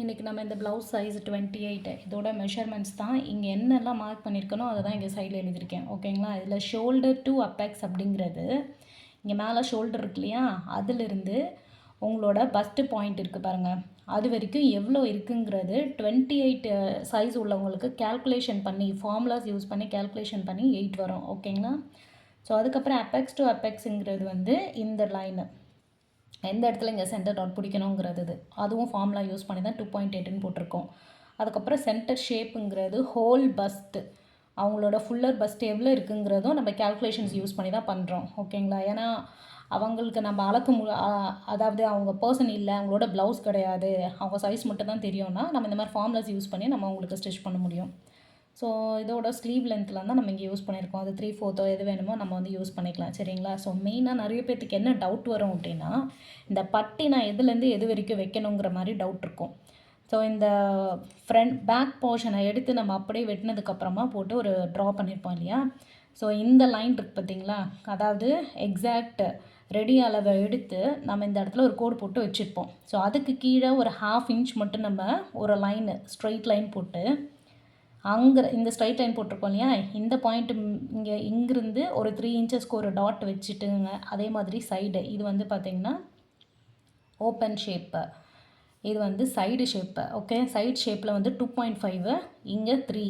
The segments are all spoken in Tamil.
இன்றைக்கி நம்ம இந்த ப்ளவுஸ் சைஸ் 28 இதோட மெஷர்மெண்ட்ஸ் தான் இங்கே என்னெல்லாம் மார்க் பண்ணியிருக்கனோ அதை தான் இங்கே சைடில் எழுதியிருக்கேன். ஓகேங்களா? இதில் ஷோல்டர் டு அப்பெக்ஸ் அப்படிங்கிறது இங்கே மேலே ஷோல்டர் இருக்கு இல்லையா, அதிலிருந்து உங்களோட பஸ்ட்டு பாயிண்ட் இருக்குது பாருங்கள், அது வரைக்கும் எவ்வளோ இருக்குங்கிறது 28 சைஸ் உள்ளவங்களுக்கு கேல்குலேஷன் பண்ணி ஃபார்முலாஸ் யூஸ் பண்ணி கேல்குலேஷன் பண்ணி 8 வரும். ஓகேங்களா? ஸோ அதுக்கப்புறம் அப்பெக்ஸ் டு அப்பெக்ஸுங்கிறது வந்து இந்த லைனு எந்த இடத்துல இங்கே சென்டர் டாட் பிடிக்கணுங்கிறது இது அதுவும் ஃபார்முலா யூஸ் பண்ணி தான் 2.8ன்னு போட்டிருக்கோம். அதுக்கப்புறம் சென்டர் ஷேப்புங்கிறது ஹோல் பஸ்ட்டு அவங்களோட ஃபுல்லர் பஸ்ட் எவ்வளோ இருக்குங்கிறதும் நம்ம கேல்குலேஷன்ஸ் யூஸ் பண்ணி தான் பண்ணுறோம். ஓகேங்களா? ஏன்னா அவங்களுக்கு நம்ம அதாவது அவங்க பர்சன் இல்லை, அவங்களோட ப்ளவுஸ் கிடையாது, அவங்க சைஸ் மட்டும் தான் தெரியும்னா நம்ம இந்த மாதிரி ஃபார்முலாஸ் யூஸ் பண்ணி நம்ம அவங்களுக்கு ஸ்டிச் பண்ண முடியும். ஸோ இதோட ஸ்லீவ் லென்த்தில் தான் நம்ம இங்கே யூஸ் பண்ணியிருக்கோம். அது 3/4 எது வேணுமோ நம்ம வந்து யூஸ் பண்ணிக்கலாம். சரிங்களா? ஸோ மெயினாக நிறைய பேர்த்துக்கு என்ன டவுட் வரும் அப்படின்னா, இந்த பட்டி நான் எதுலேருந்து எது வரைக்கும் வைக்கணுங்கிற மாதிரி டவுட் இருக்கும். ஸோ இந்த பேக் போர்ஷனை எடுத்து நம்ம அப்படியே வெட்டினதுக்கப்புறமா போட்டு ஒரு ட்ரா பண்ணியிருப்போம் இல்லையா, ஸோ இந்த லைன் இருக்குது பார்த்தீங்களா, அதாவது எக்ஸாக்ட் ரெடி அளவை எடுத்து நம்ம இந்த இடத்துல ஒரு கோடு போட்டு வச்சுருப்போம். ஸோ அதுக்கு கீழே ஒரு 1/2 இன்ச் மட்டும் நம்ம ஒரு லைனு ஸ்ட்ரெயிட் லைன் போட்டு அங்கே இந்த ஸ்ட்ரைட் லைன் போட்டிருக்கோம் இல்லையா, இந்த பாயிண்ட் இங்கிருந்து ஒரு 3 இன்ச்சஸ்க்கு ஒரு டாட் வச்சுட்டுங்க. அதே மாதிரி சைடு இது வந்து பார்த்திங்கன்னா ஓப்பன் ஷேப்பு, இது வந்து சைடு ஷேப்பு. ஓகே, சைடு ஷேப்பில் வந்து 2.5, இங்கே 3,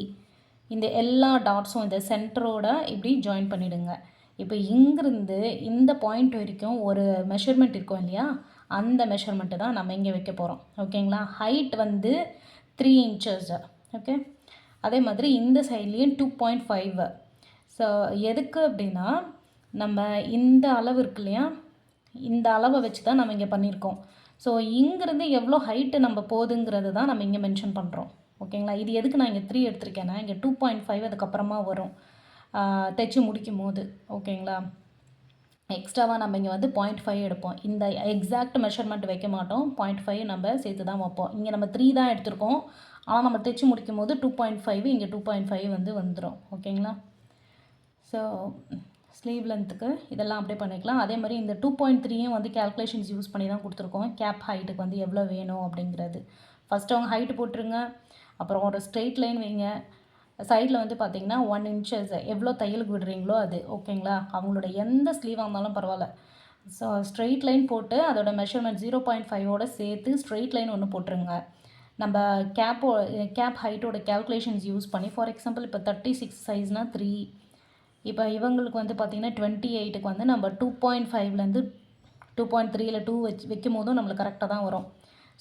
இந்த எல்லா டாட்ஸும் இந்த சென்டரோட இப்படி ஜாயின் பண்ணிவிடுங்க. இப்போ இங்கிருந்து இந்த பாயிண்ட் வரைக்கும் ஒரு மெஷர்மெண்ட் இருக்கும் இல்லையா, அந்த மெஷர்மெண்ட்டு தான் நம்ம இங்கே வைக்க போகிறோம். ஓகேங்களா? ஹைட் வந்து 3 இன்ச்சஸ். ஓகே, அதே மாதிரி இந்த சைட்லேயும் 2.5. ஸோ எதுக்கு அப்படின்னா, நம்ம இந்த அளவு இருக்கு இல்லையா, இந்த அளவை வச்சு தான் நம்ம இங்கே பண்ணியிருக்கோம். ஸோ இங்கேருந்து எவ்வளோ ஹைட்டு நம்ம போகுதுங்கிறது தான் நம்ம இங்கே மென்ஷன் பண்ணுறோம். ஓகேங்களா? இது எதுக்கு நான் இங்கே 3 எடுத்திருக்கேன்னா, இங்கே 2.5 அதுக்கப்புறமா வரும் தைச்சி முடிக்கும் போது. ஓகேங்களா? எக்ஸ்ட்ராவாக நம்ம இங்கே வந்து 0.5 எடுப்போம். இந்த எக்ஸாக்ட் மெஷர்மெண்ட் வைக்க மாட்டோம், 0.5 நம்ம சேர்த்து தான் வைப்போம். இங்கே நம்ம 3 தான் எடுத்திருக்கோம், ஆனால் நம்ம தைச்சி முடிக்கும் போது 2.5, இங்கே 2.5 வந்து வந்துடும். ஓகேங்களா? ஸோ ஸ்லீவ் லென்த்துக்கு இதெல்லாம் அப்படியே பண்ணிக்கலாம். அதே மாதிரி இந்த 2.3யும் வந்து கேல்குலேஷன்ஸ் யூஸ் பண்ணி தான் கொடுத்துருக்கோம். கேப் ஹைட்டுக்கு வந்து எவ்வளோ வேணும் அப்படிங்கிறது ஃபஸ்ட்டு அவங்க ஹைட்டு போட்டுருங்க, அப்புறம் ஒரு ஸ்ட்ரெயிட் லைன் வைங்க. சைடில் வந்து பார்த்திங்கன்னா 1 இன்ச்சஸ் எவ்வளோ தையலுக்கு விடுறீங்களோ அது. ஓகேங்களா? அவங்களோட எந்த ஸ்லீவாக இருந்தாலும் பரவாயில்ல. ஸோ ஸ்ட்ரெயிட் லைன் போட்டு அதோட மெஷர்மெண்ட் 0.5ஓட சேர்த்து ஸ்ட்ரெயிட் லைன் ஒன்று போட்டுருங்க. நம்ம கேப் ஹைட்டோட கேல்குலேஷன்ஸ் யூஸ் பண்ணி, ஃபார் எக்ஸாம்பிள் இப்போ 36 சைஸ்னால் 3, இப்போ இவங்களுக்கு வந்து பார்த்திங்கன்னா 28க்கு வந்து நம்ம 2.5லேருந்து 2.3 2 வைக்கும் போதும் நம்மளுக்கு கரெக்டாக தான் வரும்.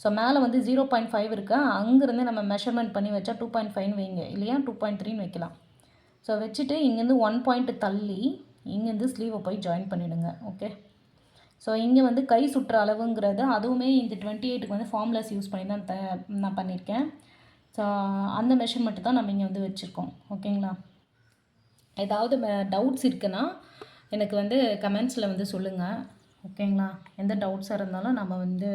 ஸோ மேலே வந்து 0.5 இருக்கா, அங்கேருந்து நம்ம மெஷர்மெண்ட் பண்ணி வச்சா 2.5ன்னு வைங்க, இல்லையா 2.3ன்னு வைக்கலாம். ஸோ வச்சுட்டு இங்கேருந்து 1 பாயிண்ட் தள்ளி இங்கேருந்து ஸ்லீவை போய் ஜாயின் பண்ணிவிடுங்க. ஓகே, ஸோ இங்கே வந்து கை சுற்ற அளவுங்கிறது அதுவுமே இந்த 28க்கு வந்து ஃபார்முலாஸ் யூஸ் பண்ணி தான் நான் பண்ணியிருக்கேன். ஸோ அந்த மெஷர்மெண்ட்டு தான் நம்ம இங்கே வந்து வச்சுருக்கோம். ஓகேங்களா? ஏதாவது டவுட்ஸ் இருக்குன்னா எனக்கு வந்து கமெண்ட்ஸில் வந்து சொல்லுங்கள். ஓகேங்களா? எந்த டவுட்ஸாக இருந்தாலும் நம்ம வந்து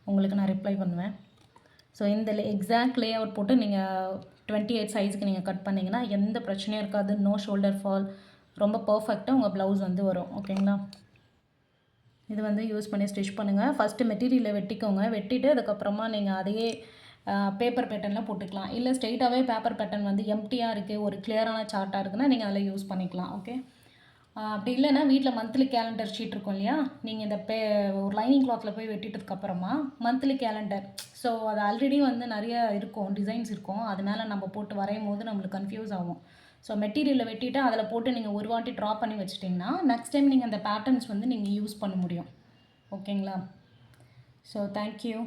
உங்களுக்கு நான் ரிப்ளை பண்ணுவேன். ஸோ இந்த எக்ஸாக்ட் லே அவுட் போட்டு நீங்கள் 28 சைஸுக்கு நீங்கள் கட் பண்ணிங்கன்னா எந்த பிரச்சனையும் இருக்காது. நோ ஷோல்டர் ஃபால், ரொம்ப பர்ஃபெக்டாக உங்கள் ப்ளவுஸ் வந்து வரும். ஓகேங்களா? இது வந்து யூஸ் பண்ணி ஸ்டிச் பண்ணுங்கள். ஃபஸ்ட்டு மெட்டீரியலை வெட்டிக்கோங்க, வெட்டிட்டு அதுக்கப்புறமா நீங்கள் அதையே பேப்பர் பேட்டர்னில் போட்டுக்கலாம். இல்லை ஸ்ட்ரெயிட்டாகவே பேப்பர் பேட்டர்ன் வந்து எம்டியாக இருக்குது, ஒரு கிளியரான சார்ட்டாக இருக்குன்னா நீங்கள் அதில் யூஸ் பண்ணிக்கலாம். ஓகே, அப்படி இல்லைன்னா வீட்டில் மந்த்லி கேலண்டர் ஷீட் இருக்கும் இல்லையா, நீங்கள் இந்த ஒரு லைனிங் கிளாத்தில் போய் வெட்டிட்டதுக்கப்புறமா மந்த்லி கேலண்டர், ஸோ அது ஆல்ரெடி வந்து நிறைய இருக்கும், டிசைன்ஸ் இருக்கும், அதனால நம்ம போட்டு வரையும் போது நம்மளுக்கு கன்ஃபியூஸ் ஆகும். ஸோ மெட்டீரியலை வெட்டிட்டு அதில் போட்டு நீங்கள் ஒரு வாட்டி ட்ரா பண்ணி வச்சிட்டிங்கன்னா நெக்ஸ்ட் டைம் நீங்கள் அந்த பேட்டர்ன்ஸ் வந்து நீங்கள் யூஸ் பண்ண முடியும். ஓகேங்களா? So thank you.